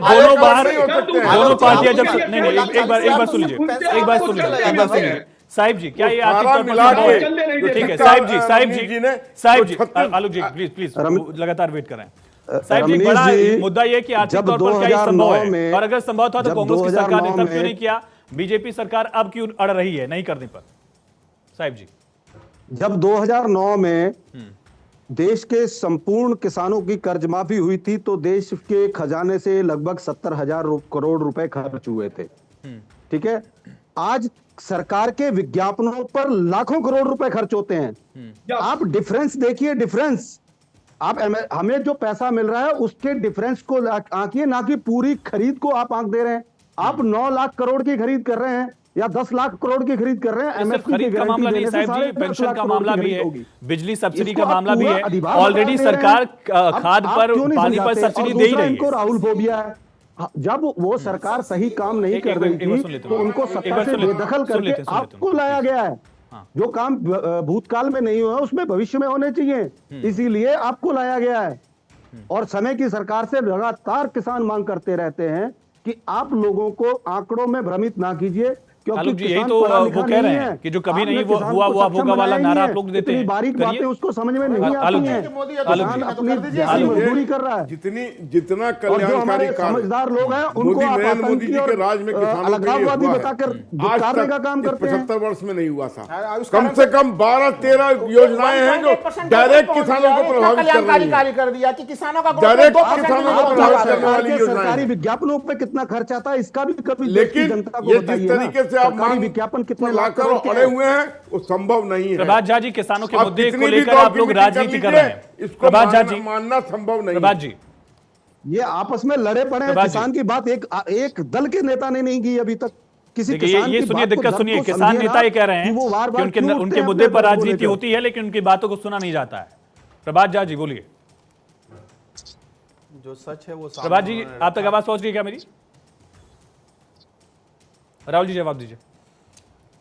S1: बार दोनों पार्टियां जब नहीं एक बार सुन लीजिए, एक बार सुन लीजिए। साहिब जी क्या ये आर्थिक तौर पर संभव है? ठीक है साहिब जी, साहिब जी आलोक जी प्लीज लगातार वेट कर रहे हैं। साहिब जी,
S6: रमनीश
S1: बड़ा
S6: जी,
S1: मुद्दा ये कि आर्थिक
S6: जब
S1: तौर पर क्या ये संभव
S6: 2009
S1: है,
S6: में-
S1: और अगर संभव था तो
S6: जब
S1: कांग्रेस की सरकार ने
S6: 2009
S1: तब क्यों
S6: में-
S1: नहीं किया? बीजेपी सरकार अब क्यों अड़ रही है नहीं करने पर? साहिब जी
S6: जब 2009 में देश के संपूर्ण किसानों की कर्ज माफी हुई थी तो देश के खजाने से लगभग 70,000 करोड़ रुपए खर्च हुए थे। ठीक है, आज सरकार के विज्ञापनों पर लाखों करोड़ रुपए खर्च होते हैं। आप डिफरेंस देखिए, डिफरेंस आप हमें जो पैसा मिल रहा है उसके डिफरेंस को आंकिए, ना कि पूरी खरीद को आप आंक दे रहे हैं। आप 9 लाख करोड़ की खरीद कर रहे हैं या 10 लाख करोड़ की खरीद कर रहे हैं।
S1: सिर्फ
S6: MSP की
S1: खरीद का मामला
S6: गारंटी
S1: नहीं
S6: देने से
S1: साहिब जी,
S6: 10.5
S1: पेंशन
S6: लाख
S1: का
S6: करोड़
S1: मामला
S6: की
S1: भी
S6: खरीद
S1: है,
S6: होगी।
S1: बिजली सब्सिडी
S6: इसको
S1: का
S6: आप
S1: मामला भी
S6: पूरा
S1: है,
S6: अधिभार
S1: ऑलरेडी
S6: बता दे रहे
S1: सरकार
S6: हैं।
S1: खाद
S6: आप
S1: पर
S6: क्यों नहीं
S1: पानी पर
S6: समझाते?
S1: सब्सिडी
S6: और
S1: दे ही
S6: दूसरा
S1: रही
S6: इनको
S1: है।
S6: राहुल फोबिया है। जब वो सरकार सही काम नहीं
S1: एक
S6: कर
S1: बार-
S6: रही
S1: एक बार सुन
S6: थी
S1: लेते
S6: तो
S1: हैं।
S6: उनको
S1: एक
S6: सत्ता
S1: बार
S6: से
S1: सुन लेते हैं।
S6: बेदखल
S1: सुन
S6: करके
S1: लेते हैं,
S6: आपको लाया गया है। जो काम भूतकाल में नहीं हुआ उसमें भविष्य में होने चाहिए, इसीलिए आपको लाया गया है। और समय की सरकार से लगातार किसान मांग करते रहते हैं कि आप लोगों को आंकड़ों में भ्रमित ना कीजिए, क्योंकि
S1: आलोक जी, यही
S6: किसान
S1: तो
S6: पढ़ा
S1: वो
S6: लिखा
S1: कह
S6: नहीं
S1: रहे
S6: है।
S1: हैं कि जो कभी
S6: आपने
S1: नहीं वो
S6: किसान
S1: हुआ
S6: को
S1: वो
S6: सक्षम
S1: होगा वाला
S6: बनाया ही
S1: नारा
S6: नहीं
S1: आप लोग
S6: है।
S1: देते
S6: इतनी
S1: हैं।
S6: बारीक
S1: करिए।
S6: बातें उसको समझ में नहीं
S1: आलोक
S6: आती
S1: जी,
S6: हैं।
S5: मोदी
S1: आलोक
S5: किसान
S1: जी,
S5: अपनी
S6: अपनी
S5: दीजिए।
S6: जैसी मजदूरी कर रहा है।
S4: जितना
S6: और जो
S4: कल्याणकारी
S6: हमारे
S4: कार्य
S6: समझदार लोग हैं उनको
S4: मोदी
S6: आप
S4: नरेंद्र मोदी जी
S6: आतंकी
S4: के राज में
S6: और
S4: किसानों के लिए
S6: अलगाववादी
S4: हुआ है।
S6: बताकर
S4: आज
S6: दुत्कारने
S4: तक
S6: का काम
S4: इस
S6: करते हैं।
S4: 75 वर्ष में नहीं हुआ था।
S5: उस
S4: कम
S5: कारण
S4: से कम 12-13 योजनाएं हैं जो
S5: 1.8%
S4: डायरेक्ट किसानों को प्रभावित कर
S5: कल्याणकारी
S4: रही
S5: कार्य
S4: हैं।
S5: कर दिया कि किसानों का
S4: डायरेक्ट
S5: 2%
S4: किसानों
S5: में
S4: को
S5: हो
S4: प्रभावित
S5: जाता है।
S4: करने वाली योजनाएं
S6: सरकारी
S4: हैं।
S6: विज्ञापनों पे कितना खर्च आता है इसका भी कभी देश की
S4: लेकिन
S6: जनता को
S4: ये जिस
S6: बताइए ना।
S4: तरीके से आप
S6: सरकारी
S4: मांग
S6: विज्ञापन कितने
S4: को
S6: लाख
S4: लाकर
S6: करोड़ के
S4: अड़े हुए हैं वो संभव नहीं है।
S1: प्रभात झा जी, किसानों के
S4: आप
S1: मुद्दे
S4: कितनी
S1: को
S4: भी
S1: लेकर
S4: दौर
S1: आप
S4: की
S1: लोग
S4: मीटिंग
S1: राजनीति कर
S4: लीजिए,
S1: रहे हैं।
S4: इसको
S1: प्रभात झा जी,
S4: मानना संभव नहीं
S1: प्रभात
S4: है।
S1: जी,
S6: ये आपस में लड़े पड़े हैं।
S1: प्रभात जी।
S6: किसान की बात एक दल के नेता ने नहीं की अभी तक। किसी
S1: देखिए
S6: किसान
S1: ये
S6: की
S1: सुनिए,
S6: बात को
S1: दिक्कत
S6: दर्द
S1: सुनिए,
S6: को
S1: किसान
S6: समझिए
S1: नेता
S6: ना
S1: ये कह रहे
S6: कि
S1: हैं
S6: वो
S1: कि
S6: बार-बार
S1: उनके
S6: क्यों
S1: उनके
S6: उठते हैं
S1: मुद्दे
S6: अपने
S1: पर
S6: दर्द को
S1: राजनीति
S6: लेकर।
S1: होती है लेकिन उनकी बातों को सुना नहीं जाता है। प्रभात झा जी बोलिए।
S7: जो सच है वो सामने
S1: प्रभात जी,
S7: उन्होंने
S1: आप तक
S7: रखा।
S1: आवाज पहुंच रही है क्या मेरी? राहुल जी जवाब दीजिए।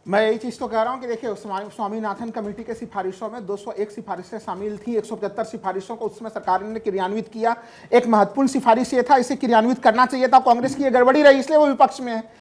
S5: मैं यही चीज तो कह रहा हूं कि देखिए स्वामीनाथन कमेटी के सिफारिशों में 201 सिफारिशें शामिल थी। 175 सिफारिशों को उसमें सरकार ने क्रियान्वित किया। एक महत्वपूर्ण सिफारिश ये था, इसे क्रियान्वित करना चाहिए था। कांग्रेस की ये गड़बड़ी रही इसलिए वो विपक्ष में है।